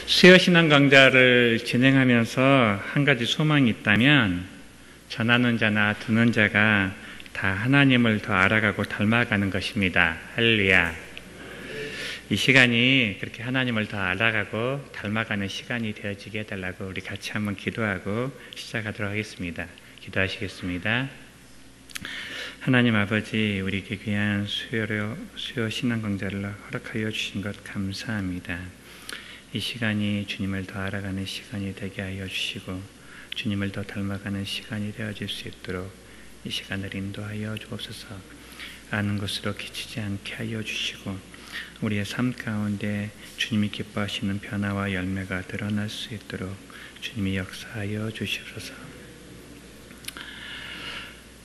수요 신앙 강좌를 진행하면서 한 가지 소망이 있다면, 전하는 자나 듣는 자가 다 하나님을 더 알아가고 닮아가는 것입니다. 할렐루야. 이 시간이 그렇게 하나님을 더 알아가고 닮아가는 시간이 되어지게 해달라고 우리 같이 한번 기도하고 시작하도록 하겠습니다. 기도하시겠습니다. 하나님 아버지, 우리에게 귀한 수요 신앙 강좌를 허락하여 주신 것 감사합니다. 이 시간이 주님을 더 알아가는 시간이 되게 하여 주시고 주님을 더 닮아가는 시간이 되어질 수 있도록 이 시간을 인도하여 주옵소서. 아는 것으로 그치지 않게 하여 주시고 우리의 삶 가운데 주님이 기뻐하시는 변화와 열매가 드러날 수 있도록 주님이 역사하여 주시옵소서.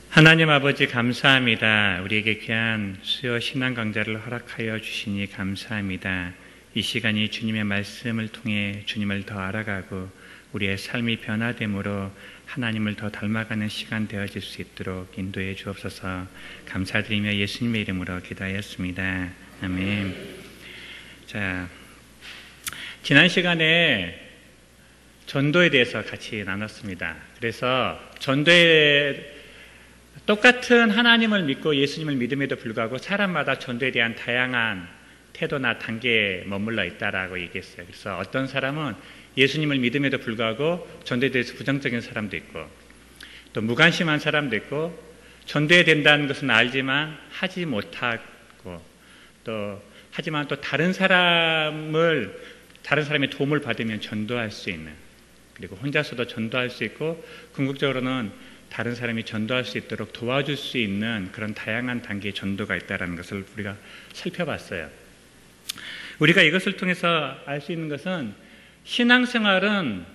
하나님 아버지 감사합니다. 우리에게 귀한 수요 신앙 강좌를 허락하여 주시니 감사합니다. 이 시간이 주님의 말씀을 통해 주님을 더 알아가고 우리의 삶이 변화됨으로 하나님을 더 닮아가는 시간 되어질 수 있도록 인도해 주옵소서. 감사드리며 예수님의 이름으로 기도하였습니다. 아멘. 자, 지난 시간에 전도에 대해서 같이 나눴습니다. 그래서 전도에 똑같은 하나님을 믿고 예수님을 믿음에도 불구하고 사람마다 전도에 대한 다양한 태도나 단계에 머물러 있다라고 얘기했어요. 그래서 어떤 사람은 예수님을 믿음에도 불구하고 전도에 대해서 부정적인 사람도 있고, 또 무관심한 사람도 있고, 전도해야 된다는 것은 알지만 하지 못하고, 하지만 또 다른 사람의 도움을 받으면 전도할 수 있는, 그리고 혼자서도 전도할 수 있고, 궁극적으로는 다른 사람이 전도할 수 있도록 도와줄 수 있는 그런 다양한 단계의 전도가 있다는 것을 우리가 살펴봤어요. 우리가 이것을 통해서 알 수 있는 것은 신앙생활은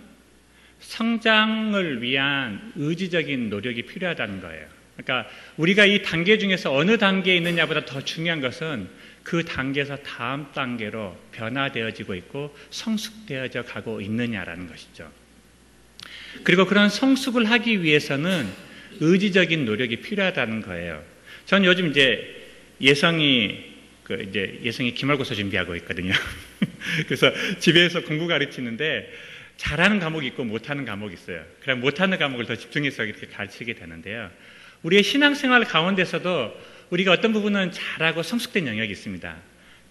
성장을 위한 의지적인 노력이 필요하다는 거예요. 그러니까 우리가 이 단계 중에서 어느 단계에 있느냐보다 더 중요한 것은 그 단계에서 다음 단계로 변화되어지고 있고 성숙되어져 가고 있느냐라는 것이죠. 그리고 그런 성숙을 하기 위해서는 의지적인 노력이 필요하다는 거예요. 전 요즘 예성이 기말고사 준비하고 있거든요. 그래서 집에서 공부 가르치는데 잘하는 과목이 있고 못하는 과목이 있어요. 그럼 못하는 과목을 더 집중해서 이렇게 가르치게 되는데요. 우리의 신앙생활 가운데서도 우리가 어떤 부분은 잘하고 성숙된 영역이 있습니다.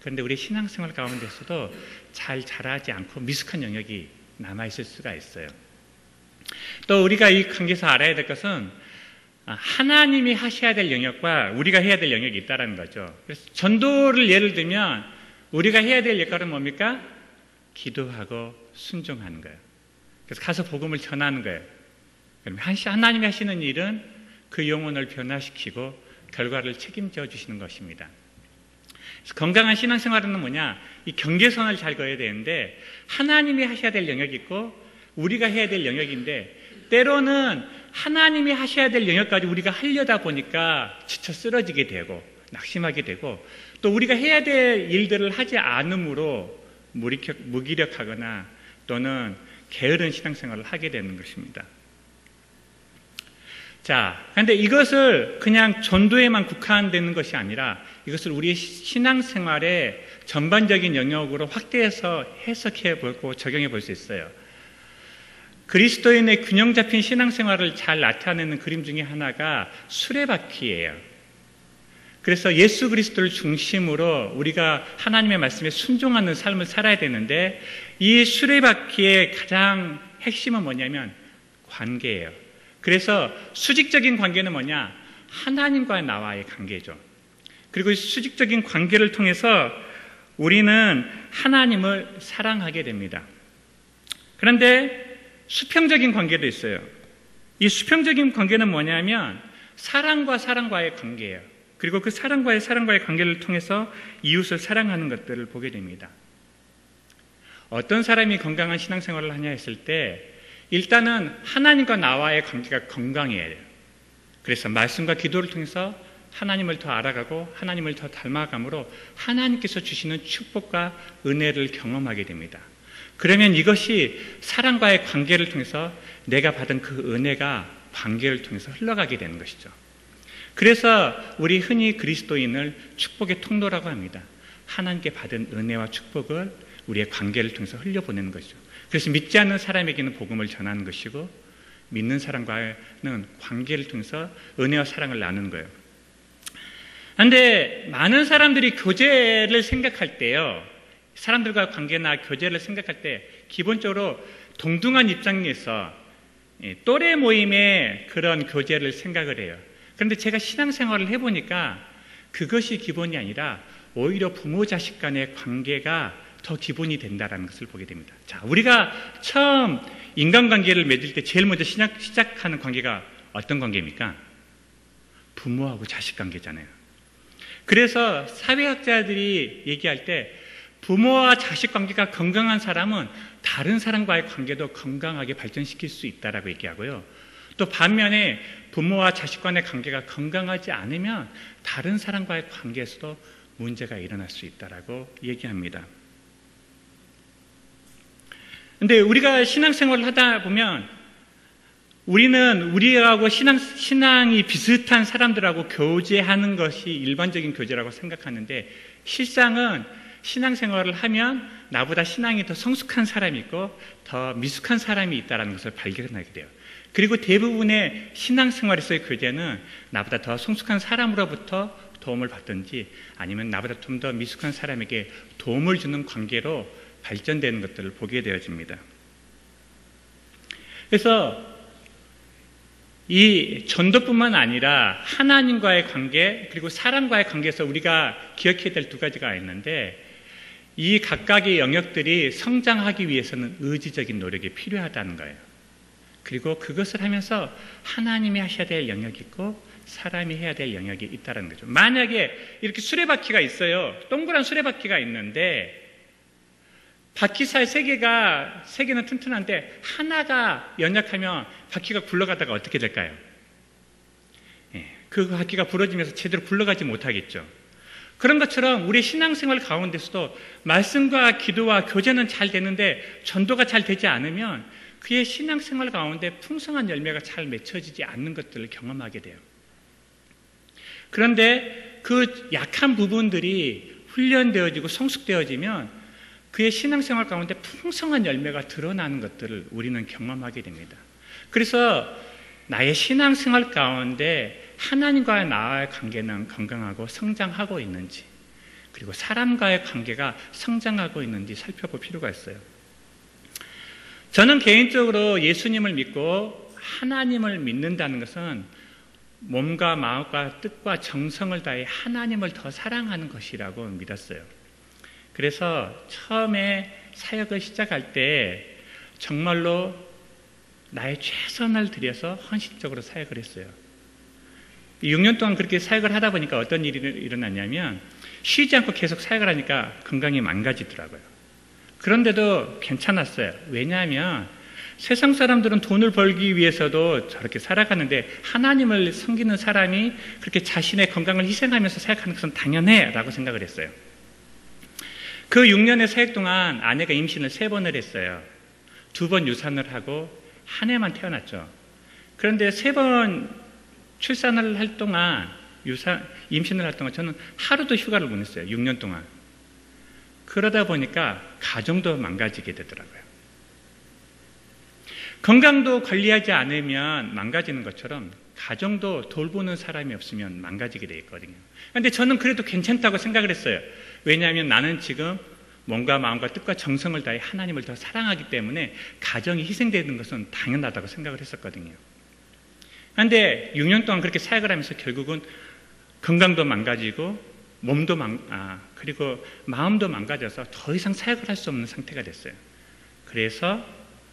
그런데 우리 신앙생활 가운데서도 잘 자라지 않고 미숙한 영역이 남아있을 수가 있어요. 또 우리가 이 관계에서 알아야 될 것은 하나님이 하셔야 될 영역과 우리가 해야 될 영역이 있다는 거죠. 그래서 전도를 예를 들면 우리가 해야 될 역할은 뭡니까? 기도하고 순종하는 거예요. 그래서 가서 복음을 전하는 거예요. 그럼 하나님이 하시는 일은 그 영혼을 변화시키고 결과를 책임져 주시는 것입니다. 그래서 건강한 신앙생활은 뭐냐? 이 경계선을 잘 그어야 되는데 하나님이 하셔야 될 영역이 있고 우리가 해야 될 영역인데 때로는 하나님이 하셔야 될 영역까지 우리가 하려다 보니까 지쳐 쓰러지게 되고 낙심하게 되고 또 우리가 해야 될 일들을 하지 않음으로 무기력하거나 또는 게으른 신앙생활을 하게 되는 것입니다. 자, 그런데 이것을 그냥 전도에만 국한되는 것이 아니라 이것을 우리의 신앙생활의 전반적인 영역으로 확대해서 해석해 보고 적용해 볼 수 있어요. 그리스도인의 균형 잡힌 신앙생활을 잘 나타내는 그림 중에 하나가 수레바퀴예요. 그래서 예수 그리스도를 중심으로 우리가 하나님의 말씀에 순종하는 삶을 살아야 되는데 이 수레바퀴의 가장 핵심은 뭐냐면 관계예요. 그래서 수직적인 관계는 뭐냐? 하나님과 나와의 관계죠. 그리고 이 수직적인 관계를 통해서 우리는 하나님을 사랑하게 됩니다. 그런데 수평적인 관계도 있어요. 이 수평적인 관계는 뭐냐면 사랑과 사랑과의 관계예요. 그리고 그 사랑과의 관계를 통해서 이웃을 사랑하는 것들을 보게 됩니다. 어떤 사람이 건강한 신앙생활을 하냐 했을 때 일단은 하나님과 나와의 관계가 건강해야 돼요. 그래서 말씀과 기도를 통해서 하나님을 더 알아가고 하나님을 더 닮아감으로 하나님께서 주시는 축복과 은혜를 경험하게 됩니다. 그러면 이것이 사랑과의 관계를 통해서 내가 받은 그 은혜가 관계를 통해서 흘러가게 되는 것이죠. 그래서 우리 흔히 그리스도인을 축복의 통로라고 합니다. 하나님께 받은 은혜와 축복을 우리의 관계를 통해서 흘려보내는 것이죠. 그래서 믿지 않는 사람에게는 복음을 전하는 것이고 믿는 사람과는 관계를 통해서 은혜와 사랑을 나누는 거예요. 그런데 많은 사람들이 교제를 생각할 때요, 사람들과 관계나 교제를 생각할 때 기본적으로 동등한 입장에서 또래 모임의 그런 교제를 생각을 해요. 그런데 제가 신앙생활을 해보니까 그것이 기본이 아니라 오히려 부모 자식 간의 관계가 더 기본이 된다는 것을 보게 됩니다. 자, 우리가 처음 인간관계를 맺을 때 제일 먼저 시작하는 관계가 어떤 관계입니까? 부모하고 자식 관계잖아요. 그래서 사회학자들이 얘기할 때 부모와 자식 관계가 건강한 사람은 다른 사람과의 관계도 건강하게 발전시킬 수 있다라고 얘기하고요. 또 반면에 부모와 자식 간의 관계가 건강하지 않으면 다른 사람과의 관계에서도 문제가 일어날 수 있다라고 얘기합니다. 근데 우리가 신앙생활을 하다 보면 우리는 우리하고 신앙이 비슷한 사람들하고 교제하는 것이 일반적인 교제라고 생각하는데 실상은 신앙생활을 하면 나보다 신앙이 더 성숙한 사람이 있고 더 미숙한 사람이 있다는 것을 발견하게 돼요. 그리고 대부분의 신앙생활에서의 교제는 나보다 더 성숙한 사람으로부터 도움을 받든지 아니면 나보다 좀 더 미숙한 사람에게 도움을 주는 관계로 발전되는 것들을 보게 되어집니다. 그래서 이 전도뿐만 아니라 하나님과의 관계 그리고 사람과의 관계에서 우리가 기억해야 될 두 가지가 있는데 이 각각의 영역들이 성장하기 위해서는 의지적인 노력이 필요하다는 거예요. 그리고 그것을 하면서 하나님이 하셔야 될 영역이 있고 사람이 해야 될 영역이 있다는 거죠. 만약에 이렇게 수레바퀴가 있어요. 동그란 수레바퀴가 있는데 바퀴 사이 세 개는 튼튼한데 하나가 연약하면 바퀴가 굴러가다가 어떻게 될까요? 그 바퀴가 부러지면서 제대로 굴러가지 못하겠죠. 그런 것처럼 우리 신앙생활 가운데서도 말씀과 기도와 교제는 잘 되는데 전도가 잘 되지 않으면 그의 신앙생활 가운데 풍성한 열매가 잘 맺혀지지 않는 것들을 경험하게 돼요. 그런데 그 약한 부분들이 훈련되어지고 성숙되어지면 그의 신앙생활 가운데 풍성한 열매가 드러나는 것들을 우리는 경험하게 됩니다. 그래서 나의 신앙생활 가운데 하나님과 나의 관계는 건강하고 성장하고 있는지 그리고 사람과의 관계가 성장하고 있는지 살펴볼 필요가 있어요. 저는 개인적으로 예수님을 믿고 하나님을 믿는다는 것은 몸과 마음과 뜻과 정성을 다해 하나님을 더 사랑하는 것이라고 믿었어요. 그래서 처음에 사역을 시작할 때 정말로 나의 최선을 들여서 헌신적으로 사역을 했어요. 6년 동안 그렇게 사역을 하다 보니까 어떤 일이 일어났냐면 쉬지 않고 계속 사역을 하니까 건강이 망가지더라고요. 그런데도 괜찮았어요. 왜냐하면 세상 사람들은 돈을 벌기 위해서도 저렇게 살아가는데 하나님을 섬기는 사람이 그렇게 자신의 건강을 희생하면서 사역하는 것은 당연해 라고 생각을 했어요. 그 6년의 사역 동안 아내가 임신을 3번을 했어요. 2번 유산을 하고 한 해만 태어났죠. 그런데 3번 출산을 할 동안 임신을 할 동안 저는 하루도 휴가를 못 냈어요. 6년 동안. 그러다 보니까 가정도 망가지게 되더라고요. 건강도 관리하지 않으면 망가지는 것처럼 가정도 돌보는 사람이 없으면 망가지게 돼 있거든요. 그런데 저는 그래도 괜찮다고 생각을 했어요. 왜냐하면 나는 지금 몸과 마음과 뜻과 정성을 다해 하나님을 더 사랑하기 때문에 가정이 희생되는 것은 당연하다고 생각을 했었거든요. 그런데 6년 동안 그렇게 사역을 하면서 결국은 건강도 망가지고 그리고 마음도 망가져서 더 이상 사역을 할 수 없는 상태가 됐어요. 그래서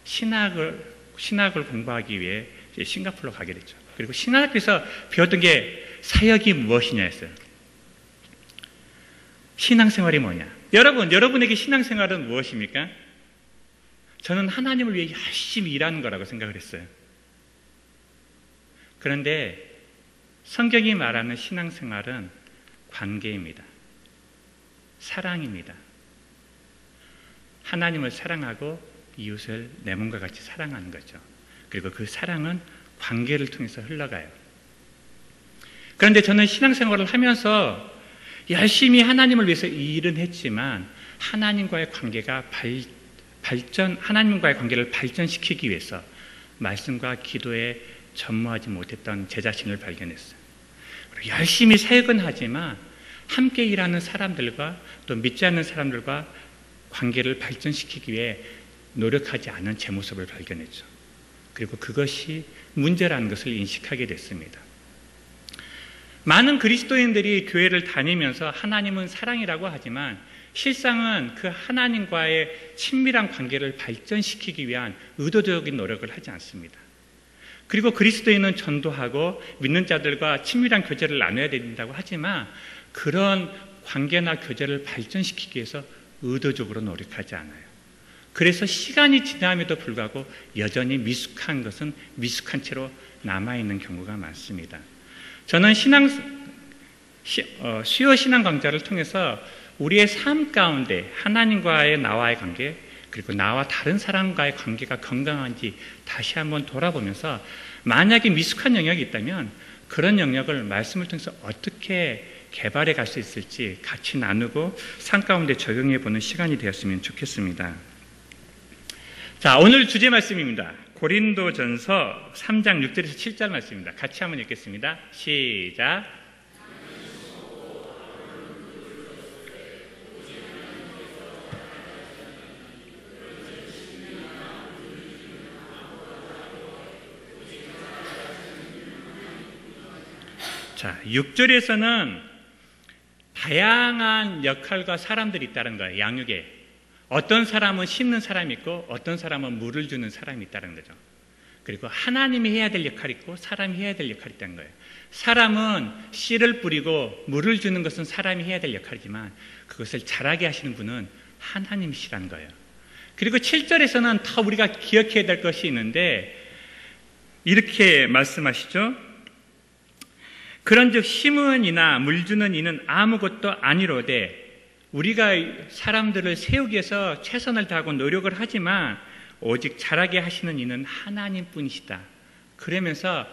신학을 공부하기 위해 싱가포르로 가게 됐죠. 그리고 신학교에서 배웠던 게 사역이 무엇이냐였어요. 신앙생활이 뭐냐? 여러분에게 신앙생활은 무엇입니까? 저는 하나님을 위해 열심히 일하는 거라고 생각을 했어요. 그런데 성경이 말하는 신앙생활은 관계입니다. 사랑입니다. 하나님을 사랑하고 이웃을 내 몸과 같이 사랑하는 거죠. 그리고 그 사랑은 관계를 통해서 흘러가요. 그런데 저는 신앙생활을 하면서 열심히 하나님을 위해서 일은 했지만 하나님과의 관계가 하나님과의 관계를 발전시키기 위해서 말씀과 기도에 전무하지 못했던 제 자신을 발견했어요. 열심히 사역은 하지만 함께 일하는 사람들과 또 믿지 않는 사람들과 관계를 발전시키기 위해 노력하지 않은 제 모습을 발견했죠. 그리고 그것이 문제라는 것을 인식하게 됐습니다. 많은 그리스도인들이 교회를 다니면서 하나님은 사랑이라고 하지만 실상은 그 하나님과의 친밀한 관계를 발전시키기 위한 의도적인 노력을 하지 않습니다. 그리고 그리스도인은 전도하고 믿는 자들과 친밀한 교제를 나눠야 된다고 하지만 그런 관계나 교제를 발전시키기 위해서 의도적으로 노력하지 않아요. 그래서 시간이 지남에도 불구하고 여전히 미숙한 것은 미숙한 채로 남아있는 경우가 많습니다. 저는 수요 신앙 강좌를 통해서 우리의 삶 가운데 하나님과의 나와의 관계, 그리고 나와 다른 사람과의 관계가 건강한지 다시 한번 돌아보면서 만약에 미숙한 영역이 있다면 그런 영역을 말씀을 통해서 어떻게 개발해 갈 수 있을지 같이 나누고 삶 가운데 적용해 보는 시간이 되었으면 좋겠습니다. 자, 오늘 주제 말씀입니다. 고린도전서 3장 6절에서 7절 말씀입니다. 같이 한번 읽겠습니다. 시작. 자, 6절에서는 다양한 역할과 사람들이 있다는 거예요. 양육에. 어떤 사람은 심는 사람이 있고 어떤 사람은 물을 주는 사람이 있다는 거죠. 그리고 하나님이 해야 될 역할이 있고 사람이 해야 될 역할이 있다는 거예요. 사람은 씨를 뿌리고 물을 주는 것은 사람이 해야 될 역할이지만 그것을 자라게 하시는 분은 하나님이시라는 거예요. 그리고 7절에서는 더 우리가 기억해야 될 것이 있는데 이렇게 말씀하시죠. 그런즉 심은 이나 물 주는 이는 아무것도 아니로되 우리가 사람들을 세우기 위해서 최선을 다하고 노력을 하지만 오직 자라게 하시는 이는 하나님뿐이시다. 그러면서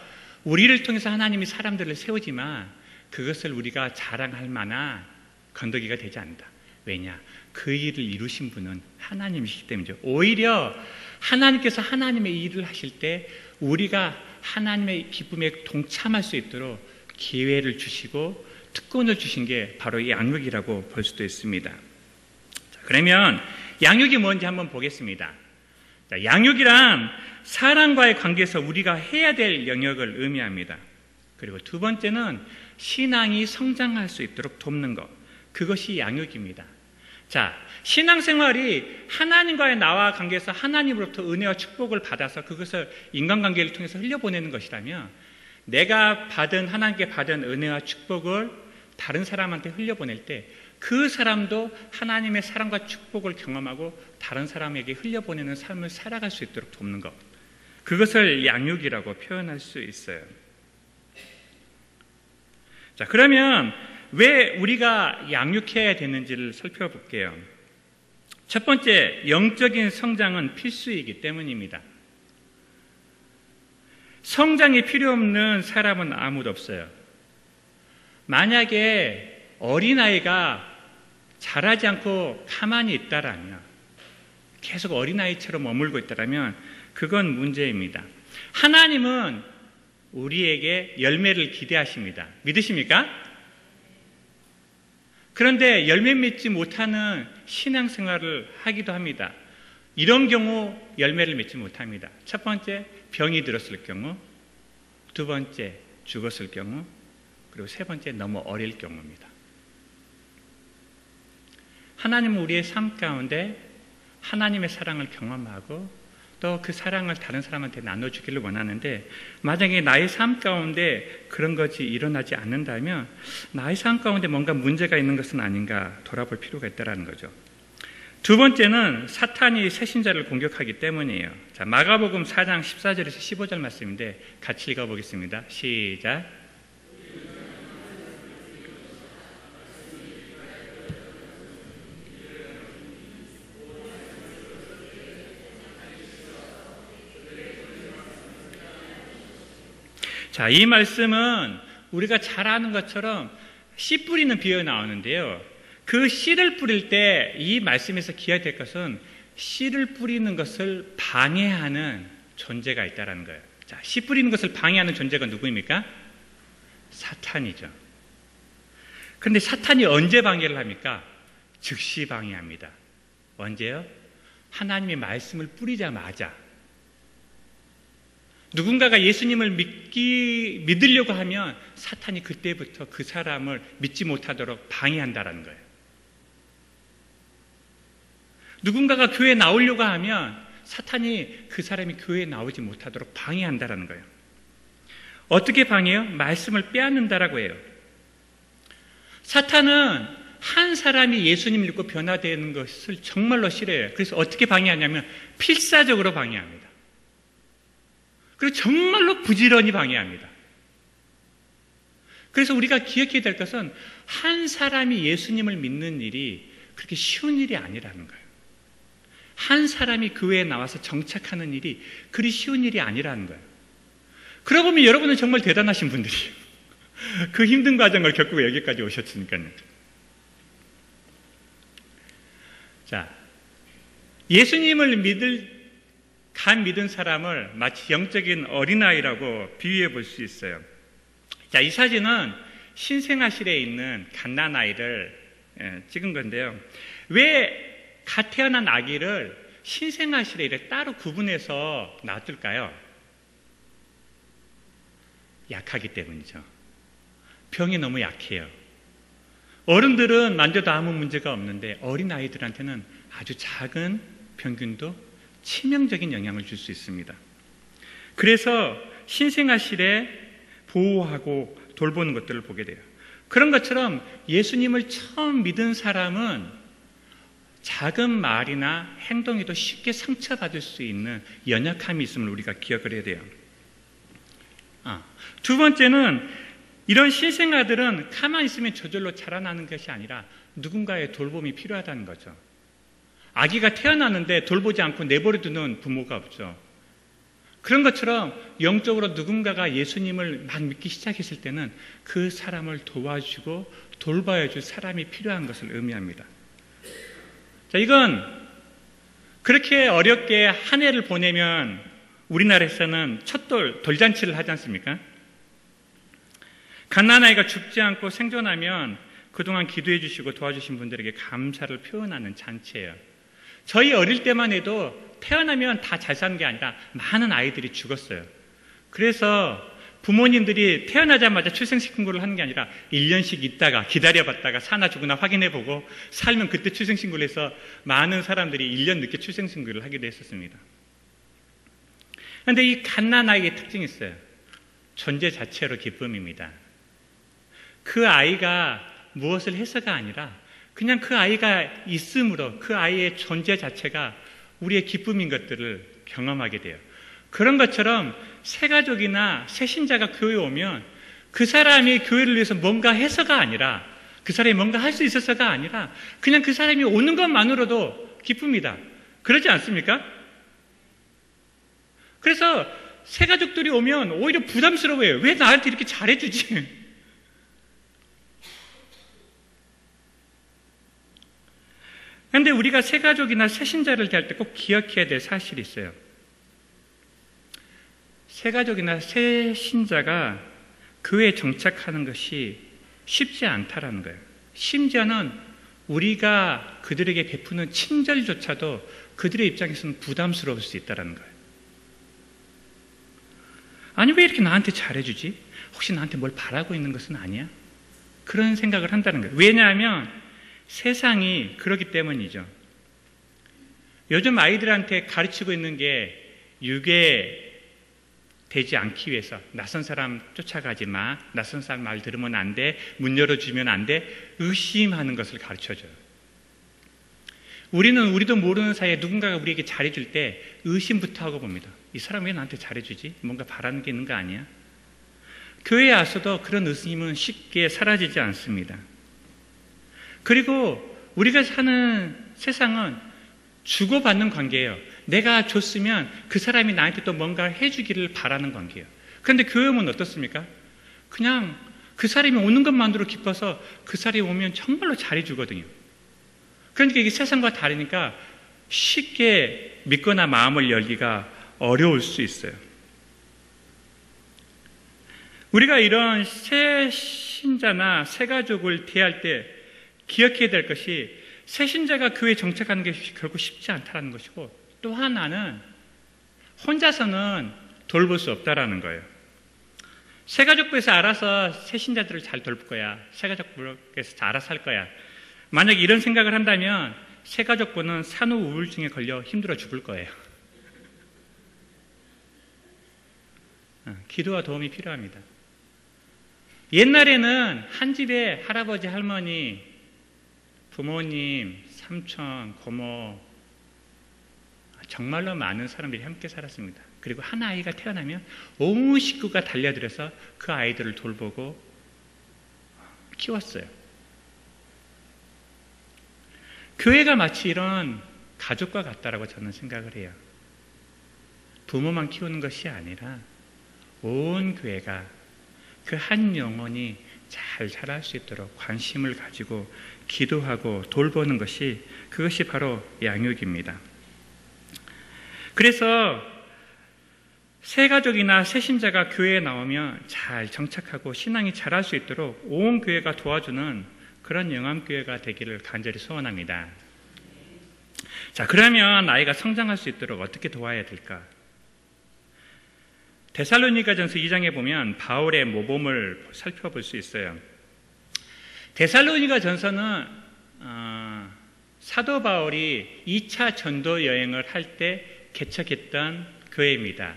우리를 통해서 하나님이 사람들을 세우지만 그것을 우리가 자랑할 만한 건더기가 되지 않는다. 왜냐? 그 일을 이루신 분은 하나님이시기 때문이죠. 오히려 하나님께서 하나님의 일을 하실 때 우리가 하나님의 기쁨에 동참할 수 있도록 기회를 주시고 특권을 주신 게 바로 이 양육이라고 볼 수도 있습니다. 자, 그러면 양육이 뭔지 한번 보겠습니다. 자, 양육이란 사람과의 관계에서 우리가 해야 될 영역을 의미합니다. 그리고 두 번째는 신앙이 성장할 수 있도록 돕는 것. 그것이 양육입니다. 자, 신앙생활이 하나님과의 나와 관계에서 하나님으로부터 은혜와 축복을 받아서 그것을 인간관계를 통해서 흘려보내는 것이라면 내가 하나님께 받은 은혜와 축복을 다른 사람한테 흘려보낼 때 그 사람도 하나님의 사랑과 축복을 경험하고 다른 사람에게 흘려보내는 삶을 살아갈 수 있도록 돕는 것. 그것을 양육이라고 표현할 수 있어요. 자, 그러면 왜 우리가 양육해야 되는지를 살펴볼게요. 첫 번째, 영적인 성장은 필수이기 때문입니다. 성장이 필요 없는 사람은 아무도 없어요. 만약에 어린아이가 자라지 않고 가만히 있다라면, 계속 어린아이처럼 머물고 있다라면 그건 문제입니다. 하나님은 우리에게 열매를 기대하십니다. 믿으십니까? 그런데 열매 맺지 못하는 신앙생활을 하기도 합니다. 이런 경우 열매를 맺지 못합니다. 첫 번째, 병이 들었을 경우, 두 번째, 죽었을 경우, 그리고 세 번째, 너무 어릴 경우입니다. 하나님은 우리의 삶 가운데 하나님의 사랑을 경험하고 또 그 사랑을 다른 사람한테 나눠주기를 원하는데 만약에 나의 삶 가운데 그런 것이 일어나지 않는다면 나의 삶 가운데 뭔가 문제가 있는 것은 아닌가 돌아볼 필요가 있다는 거죠. 두 번째는 사탄이 새신자를 공격하기 때문이에요. 자, 마가복음 4장 14절에서 15절 말씀인데 같이 읽어보겠습니다. 시작. 자, 이 말씀은 우리가 잘 아는 것처럼 씨 뿌리는 비유가 나오는데요. 그 씨를 뿌릴 때 이 말씀에서 기억해야 될 것은 씨를 뿌리는 것을 방해하는 존재가 있다는 거예요. 자, 씨 뿌리는 것을 방해하는 존재가 누구입니까? 사탄이죠. 그런데 사탄이 언제 방해를 합니까? 즉시 방해합니다. 언제요? 하나님의 말씀을 뿌리자마자. 누군가가 예수님을 믿으려고 하면 사탄이 그때부터 그 사람을 믿지 못하도록 방해한다는 거예요. 누군가가 교회에 나오려고 하면 사탄이 그 사람이 교회에 나오지 못하도록 방해한다는 거예요. 어떻게 방해해요? 말씀을 빼앗는다라고 해요. 사탄은 한 사람이 예수님을 믿고 변화되는 것을 정말로 싫어해요. 그래서 어떻게 방해하냐면 필사적으로 방해합니다. 그리고 정말로 부지런히 방해합니다. 그래서 우리가 기억해야 될 것은 한 사람이 예수님을 믿는 일이 그렇게 쉬운 일이 아니라는 거예요. 한 사람이 교회에 나와서 정착하는 일이 그리 쉬운 일이 아니라는 거예요. 그러고 보면 여러분은 정말 대단하신 분들이에요. 그 힘든 과정을 겪고 여기까지 오셨으니까요. 자, 예수님을 믿은 사람을 마치 영적인 어린아이라고 비유해 볼 수 있어요. 자, 이 사진은 신생아실에 있는 갓난아이를 찍은 건데요. 왜 갓 태어난 아기를 신생아실에 이렇게 따로 구분해서 놔둘까요? 약하기 때문이죠. 병이 너무 약해요. 어른들은 만져도 아무 문제가 없는데 어린아이들한테는 아주 작은 병균도 치명적인 영향을 줄 수 있습니다. 그래서 신생아실에 보호하고 돌보는 것들을 보게 돼요. 그런 것처럼 예수님을 처음 믿은 사람은 작은 말이나 행동에도 쉽게 상처받을 수 있는 연약함이 있음을 우리가 기억을 해야 돼요. 두 번째는 이런 신생아들은 가만히 있으면 저절로 자라나는 것이 아니라 누군가의 돌봄이 필요하다는 거죠. 아기가 태어나는데 돌보지 않고 내버려두는 부모가 없죠. 그런 것처럼 영적으로 누군가가 예수님을 막 믿기 시작했을 때는 그 사람을 도와주고 돌봐야 줄 사람이 필요한 것을 의미합니다. 자, 이건 그렇게 어렵게 한 해를 보내면 우리나라에서는 돌잔치를 하지 않습니까? 갓난아이가 죽지 않고 생존하면 그동안 기도해 주시고 도와주신 분들에게 감사를 표현하는 잔치예요. 저희 어릴 때만 해도 태어나면 다 잘 사는 게 아니라 많은 아이들이 죽었어요. 그래서 부모님들이 태어나자마자 출생신고를 하는 게 아니라 1년씩 있다가 기다려봤다가 사나 죽으나 확인해보고 살면 그때 출생신고를 해서 많은 사람들이 1년 늦게 출생신고를 하기도 했었습니다. 그런데 이 갓난아이의 특징이 있어요. 존재 자체로 기쁨입니다. 그 아이가 무엇을 해서가 아니라 그냥 그 아이가 있음으로 그 아이의 존재 자체가 우리의 기쁨인 것들을 경험하게 돼요. 그런 것처럼 새가족이나 새신자가 교회에 오면 그 사람이 교회를 위해서 뭔가 해서가 아니라 그 사람이 뭔가 할 수 있어서가 아니라 그냥 그 사람이 오는 것만으로도 기쁩니다. 그렇지 않습니까? 그래서 새가족들이 오면 오히려 부담스러워해요. 왜 나한테 이렇게 잘해주지? 그런데 우리가 새가족이나 새신자를 대할 때 꼭 기억해야 될 사실이 있어요. 새가족이나 새신자가 교회에 정착하는 것이 쉽지 않다라는 거예요. 심지어는 우리가 그들에게 베푸는 친절조차도 그들의 입장에서는 부담스러울 수 있다는 거예요. 아니, 왜 이렇게 나한테 잘해주지? 혹시 나한테 뭘 바라고 있는 것은 아니야? 그런 생각을 한다는 거예요. 왜냐하면 세상이 그렇기 때문이죠. 요즘 아이들한테 가르치고 있는 게 유괴되지 않기 위해서 낯선 사람 쫓아가지 마, 낯선 사람 말 들으면 안 돼, 문 열어주면 안 돼, 의심하는 것을 가르쳐줘요. 우리도 모르는 사이에 누군가가 우리에게 잘해줄 때 의심부터 하고 봅니다. 이 사람 왜 나한테 잘해주지? 뭔가 바라는 게 있는 거 아니야? 교회에 와서도 그런 의심은 쉽게 사라지지 않습니다. 그리고 우리가 사는 세상은 주고받는 관계예요. 내가 줬으면 그 사람이 나한테 또 뭔가 해주기를 바라는 관계예요. 그런데 교회는 어떻습니까? 그냥 그 사람이 오는 것만으로 기뻐서 그 사람이 오면 정말로 잘해주거든요. 그러니까 이게 세상과 다르니까 쉽게 믿거나 마음을 열기가 어려울 수 있어요. 우리가 이런 새 신자나 새 가족을 대할 때 기억해야 될 것이 새 신자가 교회에 정착하는 게 결코 쉽지 않다는 것이고, 또 하나는 혼자서는 돌볼 수 없다라는 거예요. 새 가족부에서 알아서 새 신자들을 잘 돌볼 거야. 새 가족부에서 알아서 할 거야. 만약 이런 생각을 한다면 새 가족부는 산후 우울증에 걸려 힘들어 죽을 거예요. 기도와 도움이 필요합니다. 옛날에는 한 집에 할아버지, 할머니, 부모님, 삼촌, 고모, 정말로 많은 사람들이 함께 살았습니다. 그리고 한 아이가 태어나면 온 식구가 달려들어서 그 아이들을 돌보고 키웠어요. 교회가 마치 이런 가족과 같다라고 저는 생각을 해요. 부모만 키우는 것이 아니라 온 교회가 그 한 영혼이 잘 자랄 수 있도록 관심을 가지고 기도하고 돌보는 것이, 그것이 바로 양육입니다. 그래서 새 가족이나 새 신자가 교회에 나오면 잘 정착하고 신앙이 자랄 수 있도록 온 교회가 도와주는 그런 영암교회가 되기를 간절히 소원합니다. 자, 그러면 아이가 성장할 수 있도록 어떻게 도와야 될까? 데살로니가전서 2장에 보면 바울의 모범을 살펴볼 수 있어요. 데살로니가전서는 사도 바울이 2차 전도 여행을 할 때 개척했던 교회입니다.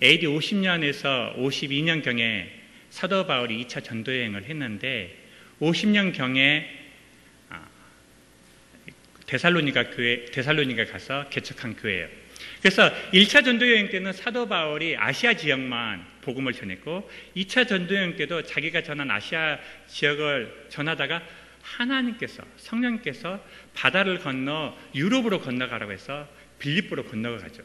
AD 50년에서 52년경에 사도 바울이 2차 전도 여행을 했는데 50년경에 데살로니가 가서 개척한 교회예요. 그래서 1차 전도여행 때는 사도 바울이 아시아 지역만 복음을 전했고 2차 전도여행 때도 자기가 전한 아시아 지역을 전하다가 하나님께서, 성령께서 바다를 건너 유럽으로 건너가라고 해서 빌립보로 건너가죠.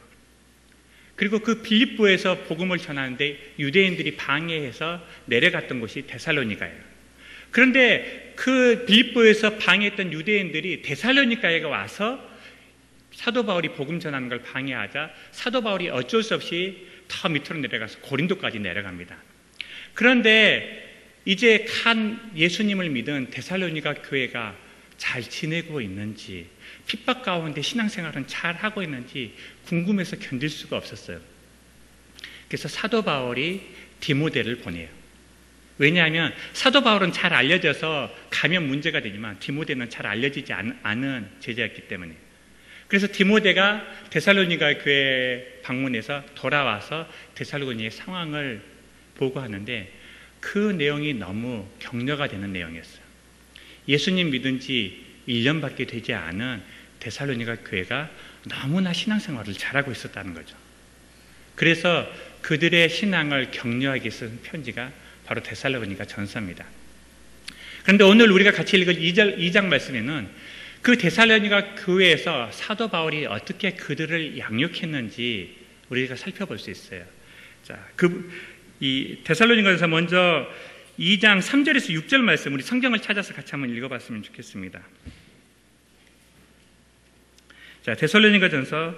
그리고 그 빌립보에서 복음을 전하는데 유대인들이 방해해서 내려갔던 곳이 데살로니가예요. 그런데 그 빌립보에서 방해했던 유대인들이 데살로니가에 와서 사도 바울이 복음 전하는 걸 방해하자 사도 바울이 어쩔 수 없이 더 밑으로 내려가서 고린도까지 내려갑니다. 그런데 이제 예수님을 믿은 데살로니가 교회가 잘 지내고 있는지, 핍박 가운데 신앙생활은 잘 하고 있는지 궁금해서 견딜 수가 없었어요. 그래서 사도 바울이 디모데를 보내요. 왜냐하면 사도 바울은 잘 알려져서 가면 문제가 되지만 디모데는 잘 알려지지 않은 제자였기 때문에. 그래서 디모데가 데살로니가 교회 방문해서 돌아와서 데살로니가의 상황을 보고하는데 그 내용이 너무 격려가 되는 내용이었어요. 예수님 믿은 지 1년밖에 되지 않은 데살로니가 교회가 너무나 신앙생활을 잘하고 있었다는 거죠. 그래서 그들의 신앙을 격려하기 위해서 쓴 편지가 바로 데살로니가 전서입니다. 그런데 오늘 우리가 같이 읽을 2장 말씀에는 그 데살로니가 교회에서 사도 바울이 어떻게 그들을 양육했는지 우리가 살펴볼 수 있어요. 자, 이 데살로니가에서 먼저 2장 3절에서 6절 말씀, 우리 성경을 찾아서 같이 한번 읽어봤으면 좋겠습니다. 자, 데살로니가전서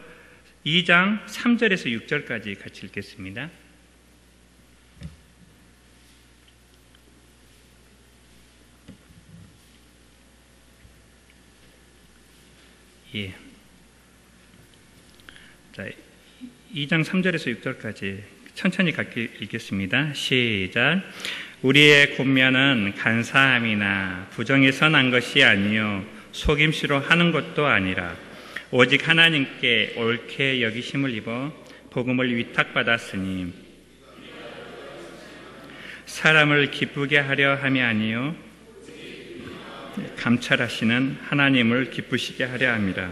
2장 3절에서 6절까지 같이 읽겠습니다. 예. 자, 2장 3절에서 6절까지 천천히 같이 읽겠습니다. 시작. 우리의 권면은 간사함이나 부정해서 난 것이 아니요 속임수로 하는 것도 아니라 오직 하나님께 옳게 여기심을 입어 복음을 위탁받았으니 사람을 기쁘게 하려 함이 아니요 감찰하시는 하나님을 기쁘시게 하려 함이라.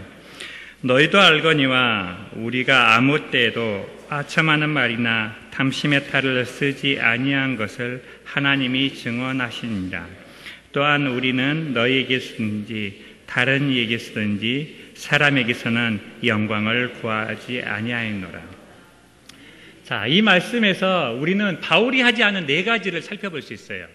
너희도 알거니와 우리가 아무 때에도 아첨하는 말이나 탐심의 탈을 쓰지 아니한 것을 하나님이 증언하시니라. 또한 우리는 너희에게서든지 다른 이에게서든지 사람에게서는 영광을 구하지 아니하였노라. 자, 이 말씀에서 우리는 바울이 하지 않은 4가지를 살펴볼 수 있어요.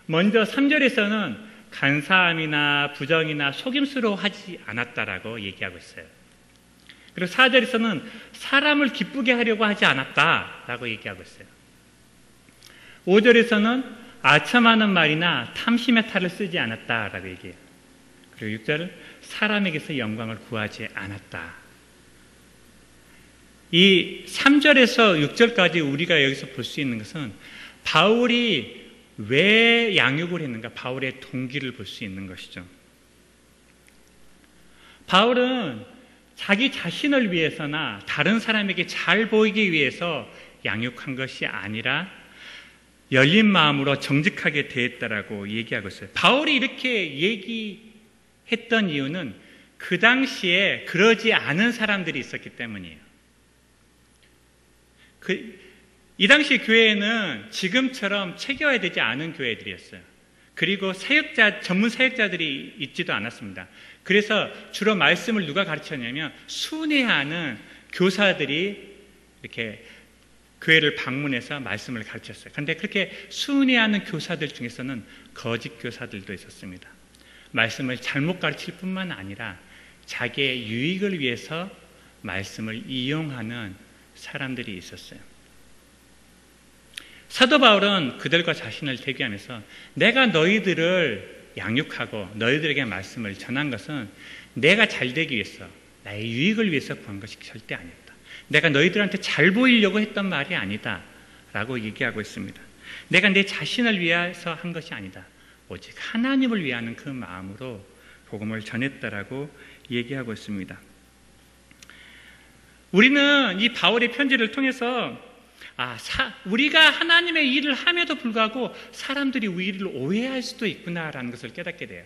먼저 3절에서는 간사함이나 부정이나 속임수로 하지 않았다라고 얘기하고 있어요. 그리고 4절에서는 사람을 기쁘게 하려고 하지 않았다라고 얘기하고 있어요. 5절에서는 아첨하는 말이나 탐심의 탈을 쓰지 않았다라고 얘기해요. 그리고 6절은 사람에게서 영광을 구하지 않았다. 이 3절에서 6절까지 우리가 여기서 볼 수 있는 것은 바울이 왜 양육을 했는가, 바울의 동기를 볼 수 있는 것이죠. 바울은 자기 자신을 위해서나 다른 사람에게 잘 보이기 위해서 양육한 것이 아니라 열린 마음으로 정직하게 대했다라고 얘기하고 있어요. 바울이 이렇게 얘기했던 이유는 그 당시에 그러지 않은 사람들이 있었기 때문이에요. 이 당시 교회에는 지금처럼 체계화되지 되지 않은 교회들이었어요. 그리고 전문 사역자들이 있지도 않았습니다. 그래서 주로 말씀을 누가 가르쳤냐면 순회하는 교사들이 이렇게 교회를 방문해서 말씀을 가르쳤어요. 그런데 그렇게 순회하는 교사들 중에서는 거짓 교사들도 있었습니다. 말씀을 잘못 가르칠 뿐만 아니라 자기의 유익을 위해서 말씀을 이용하는 사람들이 있었어요. 사도 바울은 그들과 자신을 대비하면서 내가 너희들을 양육하고 너희들에게 말씀을 전한 것은 내가 잘 되기 위해서, 나의 유익을 위해서 구한 것이 절대 아니었다. 내가 너희들한테 잘 보이려고 했던 말이 아니다 라고 얘기하고 있습니다. 내가 내 자신을 위해서 한 것이 아니다. 오직 하나님을 위하는 그 마음으로 복음을 전했다라고 얘기하고 있습니다. 우리는 이 바울의 편지를 통해서 우리가 하나님의 일을 함에도 불구하고 사람들이 우리를 오해할 수도 있구나라는 것을 깨닫게 돼요.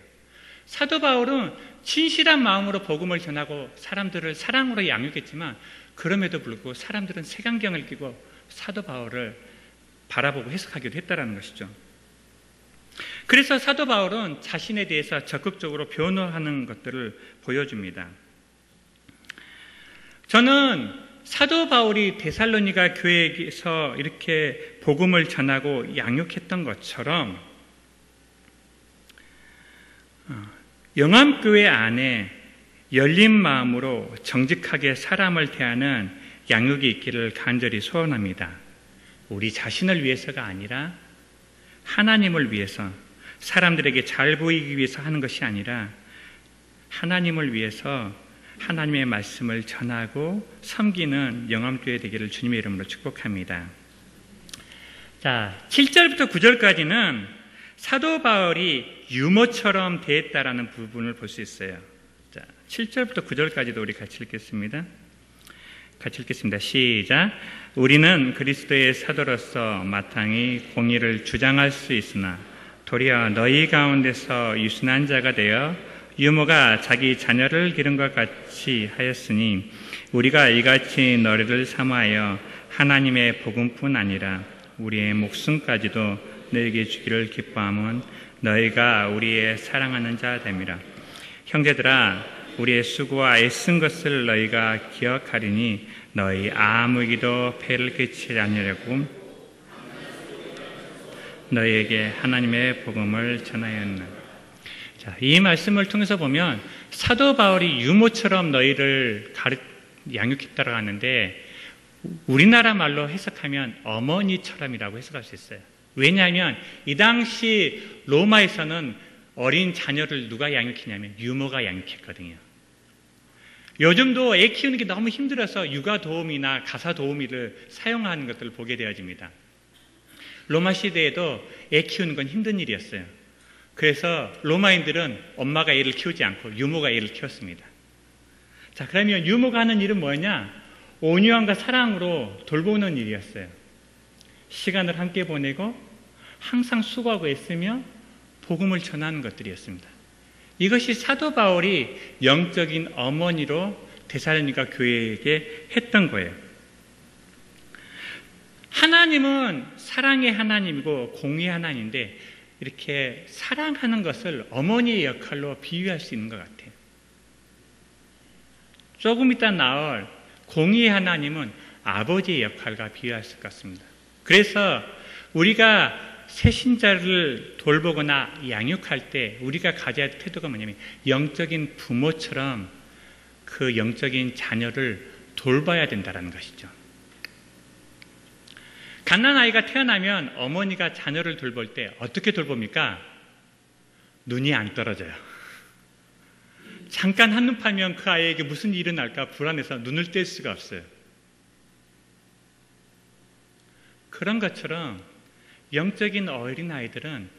사도 바울은 진실한 마음으로 복음을 전하고 사람들을 사랑으로 양육했지만 그럼에도 불구하고 사람들은 색안경을 끼고 사도 바울을 바라보고 해석하기도 했다는 것이죠. 그래서 사도 바울은 자신에 대해서 적극적으로 변호하는 것들을 보여줍니다. 저는 사도 바울이 데살로니가 교회에서 이렇게 복음을 전하고 양육했던 것처럼 영암교회 안에 열린 마음으로 정직하게 사람을 대하는 양육이 있기를 간절히 소원합니다. 우리 자신을 위해서가 아니라 하나님을 위해서, 사람들에게 잘 보이기 위해서 하는 것이 아니라 하나님을 위해서 하나님의 말씀을 전하고 섬기는 영암교회 되기를 주님의 이름으로 축복합니다. 자, 7절부터 9절까지는 사도 바울이 유모처럼 대했다라는 부분을 볼 수 있어요. 자, 7절부터 9절까지도 우리 같이 읽겠습니다. 시작. 우리는 그리스도의 사도로서 마땅히 공의를 주장할 수 있으나 도리어 너희 가운데서 유순한 자가 되어 유모가 자기 자녀를 기른 것 같이 하였으니 우리가 이같이 너희를 사모하여 하나님의 복음뿐 아니라 우리의 목숨까지도 너에게 주기를 기뻐함은 너희가 우리의 사랑하는 자 됨이라. 형제들아, 우리의 수고와 애쓴 것을 너희가 기억하리니 너희 아무에게도 폐를 끼치지 않으려고 너희에게 하나님의 복음을 전하였나. 자, 이 말씀을 통해서 보면 사도 바울이 유모처럼 너희를 양육했다고 하는데 우리나라 말로 해석하면 어머니처럼이라고 해석할 수 있어요. 왜냐하면 이 당시 로마에서는 어린 자녀를 누가 양육했냐면 유모가 양육했거든요. 요즘도 애 키우는 게 너무 힘들어서 육아 도우미나 가사 도우미를 사용하는 것들을 보게 되어집니다. 로마 시대에도 애 키우는 건 힘든 일이었어요. 그래서 로마인들은 엄마가 애를 키우지 않고 유모가 애를 키웠습니다. 자, 그러면 유모가 하는 일은 뭐냐? 온유함과 사랑으로 돌보는 일이었어요. 시간을 함께 보내고 항상 수고하고 애쓰며 복음을 전하는 것들이었습니다. 이것이 사도 바울이 영적인 어머니로 데살로니가 교회에게 했던 거예요. 하나님은 사랑의 하나님이고 공의의 하나님인데 이렇게 사랑하는 것을 어머니의 역할로 비유할 수 있는 것 같아요. 조금 이따 나올 공의의 하나님은 아버지의 역할과 비유할 수 같습니다. 그래서 우리가 새신자를 돌보거나 양육할 때 우리가 가져야 할 태도가 뭐냐면 영적인 부모처럼 그 영적인 자녀를 돌봐야 된다는 것이죠. 갓난아이가 태어나면 어머니가 자녀를 돌볼 때 어떻게 돌봅니까? 눈이 안 떨어져요. 잠깐 한눈 팔면 그 아이에게 무슨 일이 날까 불안해서 눈을 뗄 수가 없어요. 그런 것처럼 영적인 어린아이들은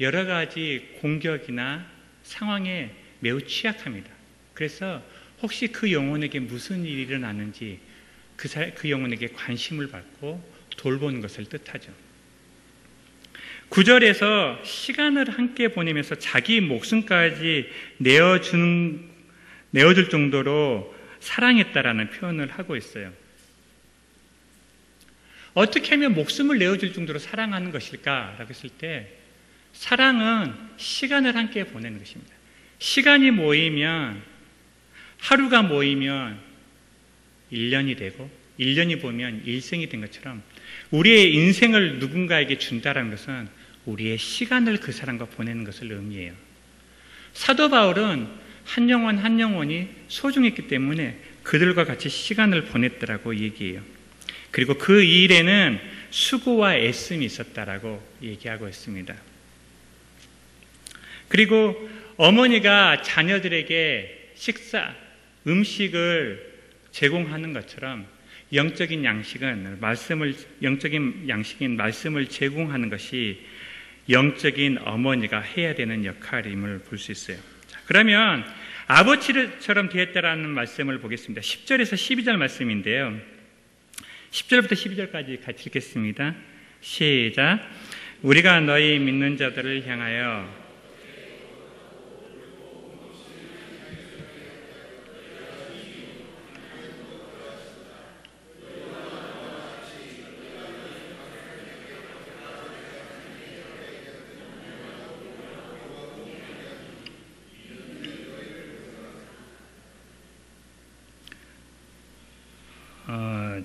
여러 가지 공격이나 상황에 매우 취약합니다. 그래서 혹시 그 영혼에게 무슨 일이 일어나는지 그 영혼에게 관심을 받고 돌보는 것을 뜻하죠. 9절에서 시간을 함께 보내면서 자기 목숨까지 내어줄 정도로 사랑했다라는 표현을 하고 있어요. 어떻게 하면 목숨을 내어줄 정도로 사랑하는 것일까라고 했을 때 사랑은 시간을 함께 보내는 것입니다. 시간이 모이면 하루가 모이면 1년이 되고 1년이 보면 일생이 된 것처럼 우리의 인생을 누군가에게 준다는 것은 우리의 시간을 그 사람과 보내는 것을 의미해요. 사도 바울은 한 영혼 한 영혼이 소중했기 때문에 그들과 같이 시간을 보냈더라고 얘기해요. 그리고 그 일에는 수고와 애씀이 있었다라고 얘기하고 있습니다. 그리고 어머니가 자녀들에게 음식을 제공하는 것처럼 영적인 양식인 말씀을 제공하는 것이 영적인 어머니가 해야 되는 역할임을 볼 수 있어요. 자, 그러면 아버지처럼 되었다라는 말씀을 보겠습니다. 10절에서 12절 말씀인데요. 10절부터 12절까지 같이 읽겠습니다. 시작. 우리가 너희 믿는 자들을 향하여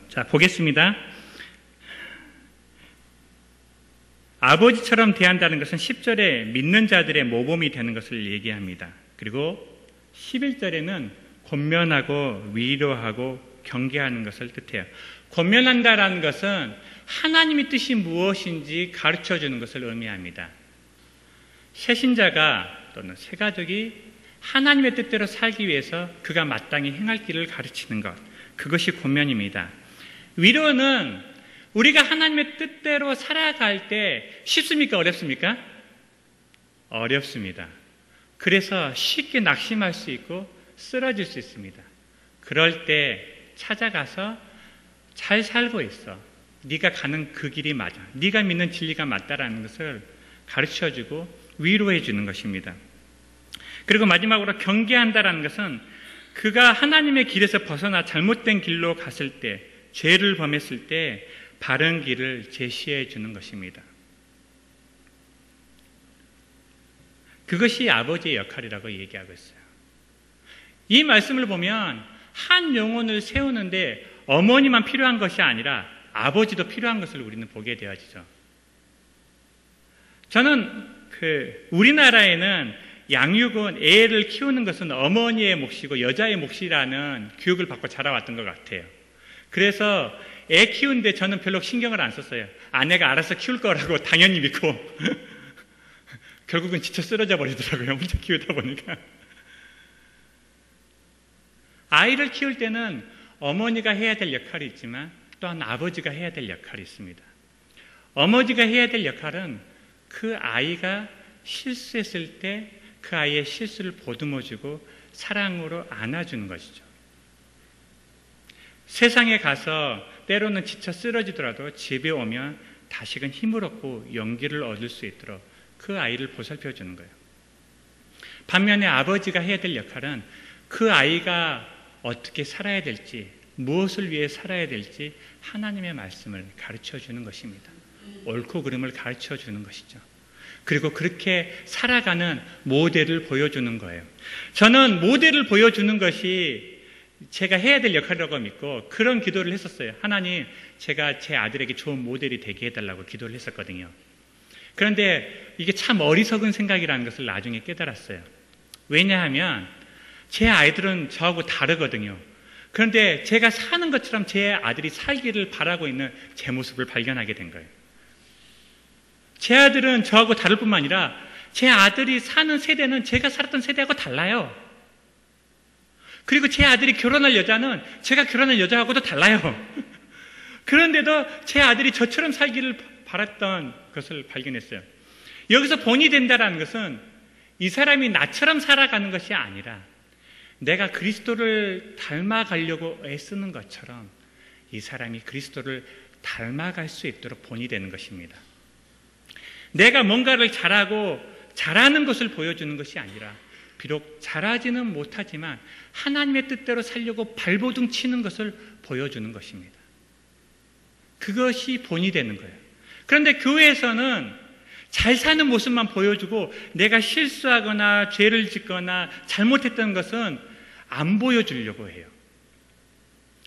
자, 보겠습니다. 아버지처럼 대한다는 것은 10절에 믿는 자들의 모범이 되는 것을 얘기합니다. 그리고 11절에는 권면하고 위로하고 경계하는 것을 뜻해요. 권면한다라는 것은 하나님의 뜻이 무엇인지 가르쳐주는 것을 의미합니다. 새신자가 또는 새가족이 하나님의 뜻대로 살기 위해서 그가 마땅히 행할 길을 가르치는 것, 그것이 권면입니다. 위로는 우리가 하나님의 뜻대로 살아갈 때 쉽습니까? 어렵습니까? 어렵습니다. 그래서 쉽게 낙심할 수 있고 쓰러질 수 있습니다. 그럴 때 찾아가서 잘 살고 있어. 네가 가는 그 길이 맞아. 네가 믿는 진리가 맞다라는 것을 가르쳐주고 위로해 주는 것입니다. 그리고 마지막으로 경계한다라는 것은 그가 하나님의 길에서 벗어나 잘못된 길로 갔을 때, 죄를 범했을 때 바른 길을 제시해 주는 것입니다. 그것이 아버지의 역할이라고 얘기하고 있어요. 이 말씀을 보면 한 영혼을 세우는데 어머니만 필요한 것이 아니라 아버지도 필요한 것을 우리는 보게 되어지죠. 저는 우리나라에는 양육은 애를 키우는 것은 어머니의 몫이고 여자의 몫이라는 교육을 받고 자라왔던 것 같아요. 그래서 애 키우는데 저는 별로 신경을 안 썼어요. 아내가 알아서 키울 거라고 당연히 믿고 결국은 지쳐 쓰러져 버리더라고요. 혼자 키우다 보니까. 아이를 키울 때는 어머니가 해야 될 역할이 있지만 또한 아버지가 해야 될 역할이 있습니다. 어머니가 해야 될 역할은 그 아이가 실수했을 때 그 아이의 실수를 보듬어주고 사랑으로 안아주는 것이죠. 세상에 가서 때로는 지쳐 쓰러지더라도 집에 오면 다시금 힘을 얻고 용기를 얻을 수 있도록 그 아이를 보살펴주는 거예요. 반면에 아버지가 해야 될 역할은 그 아이가 어떻게 살아야 될지, 무엇을 위해 살아야 될지 하나님의 말씀을 가르쳐주는 것입니다. 옳고 그름을 가르쳐주는 것이죠. 그리고 그렇게 살아가는 모델을 보여주는 거예요. 저는 모델을 보여주는 것이 제가 해야 될 역할이라고 믿고 그런 기도를 했었어요. 하나님, 제가 제 아들에게 좋은 모델이 되게 해달라고 기도를 했었거든요. 그런데 이게 참 어리석은 생각이라는 것을 나중에 깨달았어요. 왜냐하면 제 아이들은 저하고 다르거든요. 그런데 제가 사는 것처럼 제 아들이 살기를 바라고 있는 제 모습을 발견하게 된 거예요. 제 아들은 저하고 다를 뿐만 아니라 제 아들이 사는 세대는 제가 살았던 세대하고 달라요. 그리고 제 아들이 결혼할 여자는 제가 결혼할 여자하고도 달라요. 그런데도 제 아들이 저처럼 살기를 바랐던 것을 발견했어요. 여기서 본이 된다는 것은 이 사람이 나처럼 살아가는 것이 아니라 내가 그리스도를 닮아가려고 애쓰는 것처럼 이 사람이 그리스도를 닮아갈 수 있도록 본이 되는 것입니다. 내가 뭔가를 잘하는 것을 보여주는 것이 아니라 비록 잘하지는 못하지만 하나님의 뜻대로 살려고 발버둥 치는 것을 보여주는 것입니다. 그것이 본이 되는 거예요. 그런데 교회에서는 잘 사는 모습만 보여주고 내가 실수하거나 죄를 짓거나 잘못했던 것은 안 보여주려고 해요.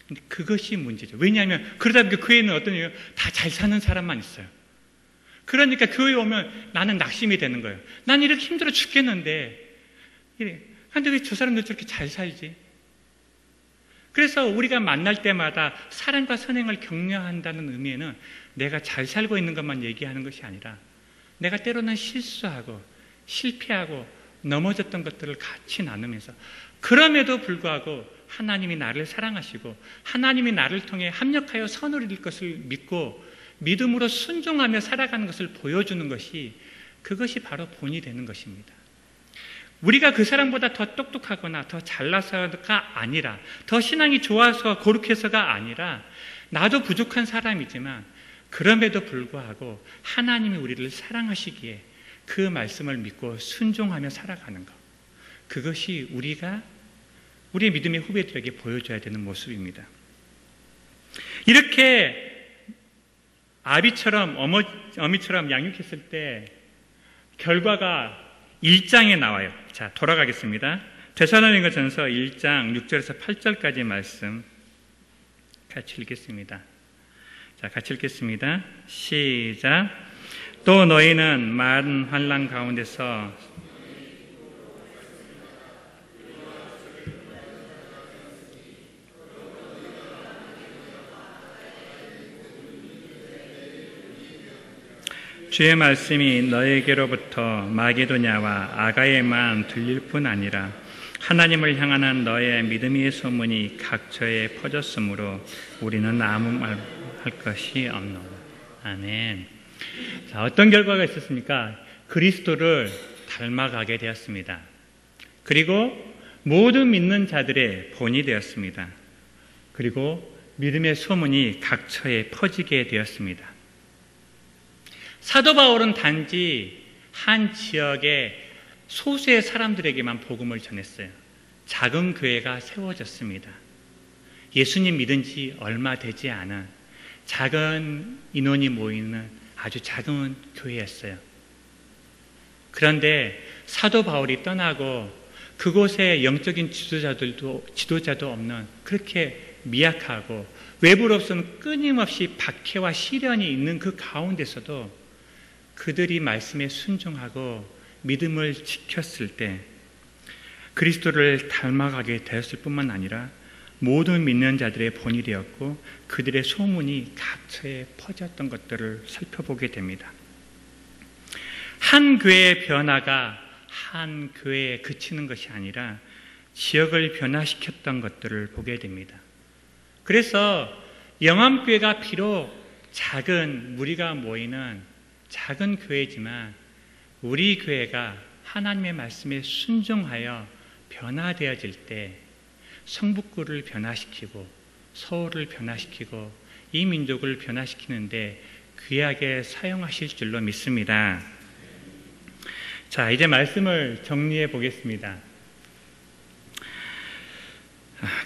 근데 그것이 문제죠. 왜냐하면 그러다 보니까 교회는 어떤 일이에요? 다 잘 사는 사람만 있어요. 그러니까 교회에 오면 나는 낙심이 되는 거예요. 난 이렇게 힘들어 죽겠는데 근데 왜 저 사람들 저렇게 잘 살지? 그래서 우리가 만날 때마다 사랑과 선행을 격려한다는 의미에는 내가 잘 살고 있는 것만 얘기하는 것이 아니라 내가 때로는 실수하고 실패하고 넘어졌던 것들을 같이 나누면서 그럼에도 불구하고 하나님이 나를 사랑하시고 하나님이 나를 통해 합력하여 선을 이룰 것을 믿고 믿음으로 순종하며 살아가는 것을 보여주는 것이 그것이 바로 본이 되는 것입니다. 우리가 그 사람보다 더 똑똑하거나 더 잘나서가 아니라 더 신앙이 좋아서 거룩해서가 아니라 나도 부족한 사람이지만 그럼에도 불구하고 하나님이 우리를 사랑하시기에 그 말씀을 믿고 순종하며 살아가는 것, 그것이 우리의 믿음의 후배들에게 보여줘야 되는 모습입니다. 이렇게 아비처럼 어미처럼 양육했을 때 결과가 1장에 나와요. 자, 돌아가겠습니다. 데살로니가전서 1장 6절에서 8절까지 말씀 같이 읽겠습니다. 자, 같이 읽겠습니다. 시작. 또 너희는 많은 환난 가운데서 주의 말씀이 너에게로부터 마게도냐와 아가에만 들릴 뿐 아니라 하나님을 향하는 너의 믿음의 소문이 각처에 퍼졌으므로 우리는 아무 말 할 것이 없노라. 아멘. 자, 어떤 결과가 있었습니까? 그리스도를 닮아가게 되었습니다. 그리고 모든 믿는 자들의 본이 되었습니다. 그리고 믿음의 소문이 각처에 퍼지게 되었습니다. 사도 바울은 단지 한 지역의 소수의 사람들에게만 복음을 전했어요. 작은 교회가 세워졌습니다. 예수님 믿은 지 얼마 되지 않은 작은 인원이 모이는 아주 작은 교회였어요. 그런데 사도 바울이 떠나고 그곳에 영적인 지도자도 없는 그렇게 미약하고 외부로서는 끊임없이 박해와 시련이 있는 그 가운데서도 그들이 말씀에 순종하고 믿음을 지켰을 때 그리스도를 닮아가게 되었을 뿐만 아니라 모든 믿는 자들의 본이 되었고 그들의 소문이 각처에 퍼졌던 것들을 살펴보게 됩니다. 한 교회의 변화가 한 교회에 그치는 것이 아니라 지역을 변화시켰던 것들을 보게 됩니다. 그래서 영암교회가 비록 작은 무리가 모이는 작은 교회지만 우리 교회가 하나님의 말씀에 순종하여 변화되어질 때 성북구를 변화시키고 서울을 변화시키고 이 민족을 변화시키는데 귀하게 사용하실 줄로 믿습니다. 자, 이제 말씀을 정리해 보겠습니다.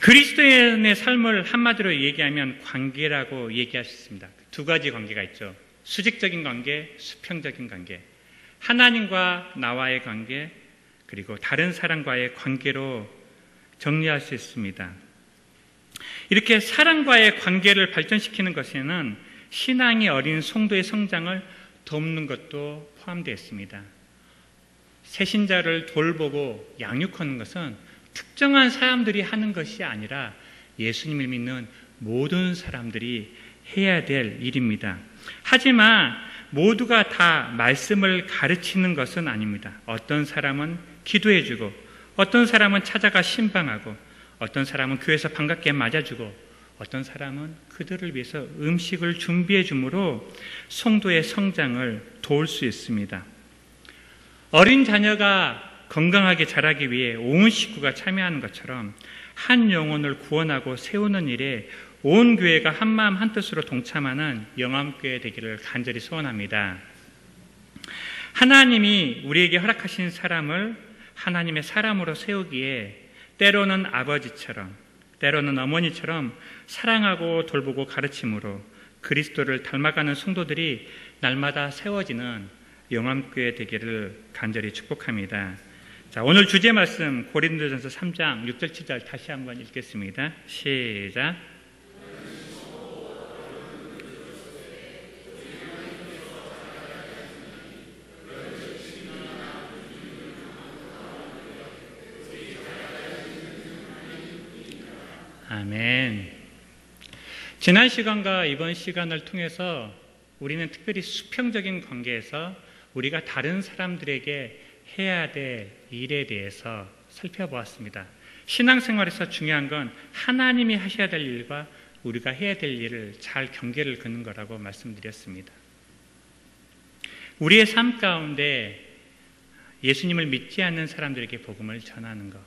그리스도인의 삶을 한마디로 얘기하면 관계라고 얘기할 수 있습니다. 두 가지 관계가 있죠. 수직적인 관계, 수평적인 관계. 하나님과 나와의 관계, 그리고 다른 사람과의 관계로 정리할 수 있습니다. 이렇게 사람과의 관계를 발전시키는 것에는 신앙이 어린 성도의 성장을 돕는 것도 포함되어 있습니다. 새신자를 돌보고 양육하는 것은 특정한 사람들이 하는 것이 아니라 예수님을 믿는 모든 사람들이 해야 될 일입니다. 하지만 모두가 다 말씀을 가르치는 것은 아닙니다. 어떤 사람은 기도해주고, 어떤 사람은 찾아가 신방하고, 어떤 사람은 교회에서 반갑게 맞아주고, 어떤 사람은 그들을 위해서 음식을 준비해 주므로 성도의 성장을 도울 수 있습니다. 어린 자녀가 건강하게 자라기 위해 온 식구가 참여하는 것처럼 한 영혼을 구원하고 세우는 일에 온 교회가 한마음 한뜻으로 동참하는 영암교회 되기를 간절히 소원합니다. 하나님이 우리에게 허락하신 사람을 하나님의 사람으로 세우기에 때로는 아버지처럼, 때로는 어머니처럼 사랑하고 돌보고 가르침으로 그리스도를 닮아가는 성도들이 날마다 세워지는 영암교회 되기를 간절히 축복합니다. 자, 오늘 주제 말씀 고린도전서 3장 6절 7절 다시 한번 읽겠습니다. 시작. 아멘. 지난 시간과 이번 시간을 통해서 우리는 특별히 수평적인 관계에서 우리가 다른 사람들에게 해야 될 일에 대해서 살펴보았습니다. 신앙생활에서 중요한 건 하나님이 하셔야 될 일과 우리가 해야 될 일을 잘 경계를 긋는 거라고 말씀드렸습니다. 우리의 삶 가운데 예수님을 믿지 않는 사람들에게 복음을 전하는 것,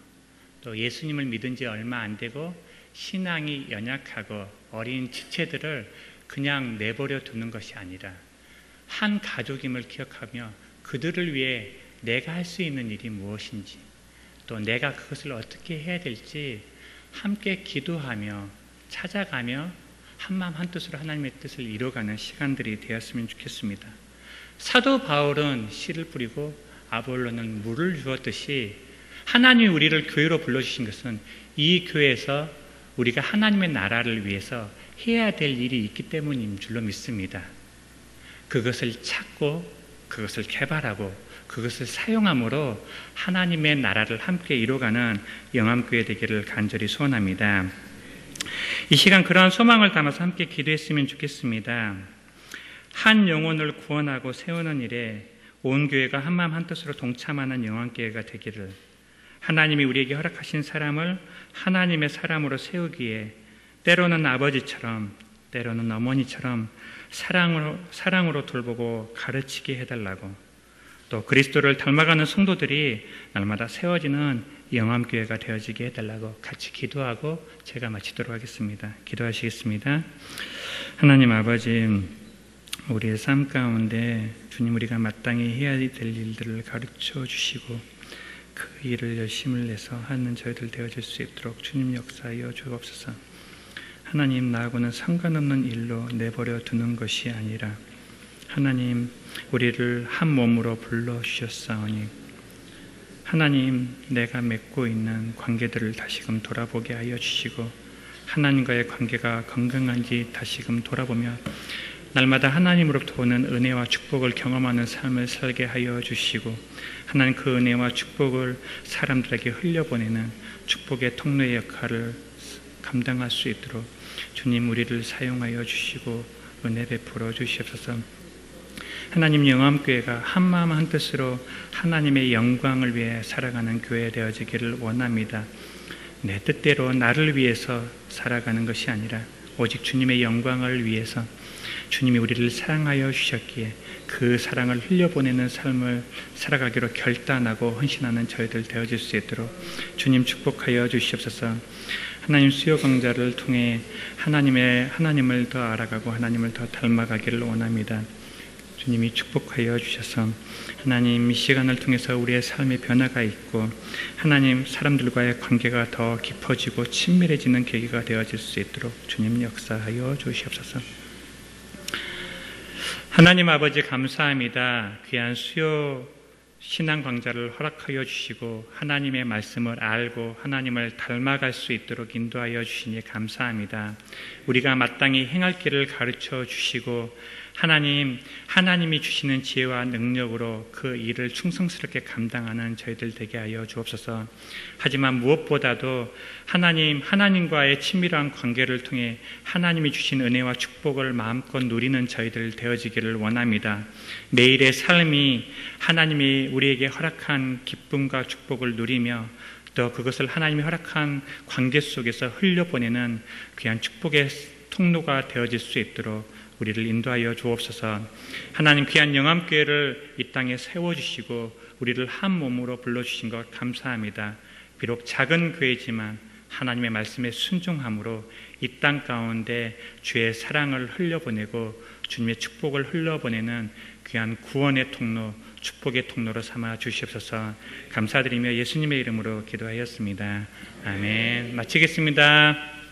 또 예수님을 믿은 지 얼마 안 되고 신앙이 연약하고 어린 지체들을 그냥 내버려 두는 것이 아니라 한 가족임을 기억하며 그들을 위해 내가 할 수 있는 일이 무엇인지, 또 내가 그것을 어떻게 해야 될지 함께 기도하며 찾아가며 한마음 한뜻으로 하나님의 뜻을 이뤄가는 시간들이 되었으면 좋겠습니다. 사도 바울은 씨를 뿌리고 아볼로는 물을 주었듯이 하나님이 우리를 교회로 불러주신 것은 이 교회에서 우리가 하나님의 나라를 위해서 해야 될 일이 있기 때문인 줄로 믿습니다. 그것을 찾고 그것을 개발하고 그것을 사용함으로 하나님의 나라를 함께 이루어가는 영암교회 되기를 간절히 소원합니다. 이 시간 그러한 소망을 담아서 함께 기도했으면 좋겠습니다. 한 영혼을 구원하고 세우는 일에 온 교회가 한마음 한뜻으로 동참하는 영암교회가 되기를, 하나님이 우리에게 허락하신 사람을 하나님의 사람으로 세우기에 때로는 아버지처럼 때로는 어머니처럼 사랑으로 돌보고 가르치게 해달라고, 또 그리스도를 닮아가는 성도들이 날마다 세워지는 영암교회가 되어지게 해달라고 같이 기도하고 제가 마치도록 하겠습니다. 기도하시겠습니다. 하나님 아버지, 우리의 삶 가운데 주님 우리가 마땅히 해야 될 일들을 가르쳐 주시고 그 일을 열심을 내서 하는 저희들 되어질 수 있도록 주님 역사하여 주옵소서. 하나님, 나하고는 상관없는 일로 내버려 두는 것이 아니라 하나님, 우리를 한 몸으로 불러주셨사오니 하나님, 내가 맺고 있는 관계들을 다시금 돌아보게 하여 주시고 하나님과의 관계가 건강한지 다시금 돌아보며 날마다 하나님으로부터 오는 은혜와 축복을 경험하는 삶을 살게 하여 주시고 하나님, 그 은혜와 축복을 사람들에게 흘려보내는 축복의 통로의 역할을 감당할 수 있도록 주님 우리를 사용하여 주시고 은혜 베풀어 주시옵소서. 하나님, 영암교회가 한마음 한뜻으로 하나님의 영광을 위해 살아가는 교회 되어지기를 원합니다. 내 뜻대로 나를 위해서 살아가는 것이 아니라 오직 주님의 영광을 위해서 주님이 우리를 사랑하여 주셨기에 그 사랑을 흘려보내는 삶을 살아가기로 결단하고 헌신하는 저희들 되어질 수 있도록 주님 축복하여 주시옵소서. 하나님, 수요 강좌를 통해 하나님을 더 알아가고 하나님을 더 닮아가기를 원합니다. 주님이 축복하여 주셔서 하나님, 이 시간을 통해서 우리의 삶의 변화가 있고 하나님, 사람들과의 관계가 더 깊어지고 친밀해지는 계기가 되어질 수 있도록 주님 역사하여 주시옵소서. 하나님 아버지, 감사합니다. 귀한 수요 신앙 강좌를 허락하여 주시고 하나님의 말씀을 알고 하나님을 닮아갈 수 있도록 인도하여 주시니 감사합니다. 우리가 마땅히 행할 길을 가르쳐 주시고 하나님이 주시는 지혜와 능력으로 그 일을 충성스럽게 감당하는 저희들 되게 하여 주옵소서. 하지만 무엇보다도 하나님과의 친밀한 관계를 통해 하나님이 주신 은혜와 축복을 마음껏 누리는 저희들 되어지기를 원합니다. 매일의 삶이 하나님이 우리에게 허락한 기쁨과 축복을 누리며 또 그것을 하나님이 허락한 관계 속에서 흘려보내는 귀한 축복의 통로가 되어질 수 있도록 우리를 인도하여 주옵소서. 하나님 귀한 영암교회를 이 땅에 세워주시고 우리를 한 몸으로 불러주신 것 감사합니다. 비록 작은 교회지만 하나님의 말씀에 순종함으로 이 땅 가운데 주의 사랑을 흘려보내고 주님의 축복을 흘려보내는 귀한 구원의 통로, 축복의 통로로 삼아 주시옵소서. 감사드리며 예수님의 이름으로 기도하였습니다. 아멘. 마치겠습니다.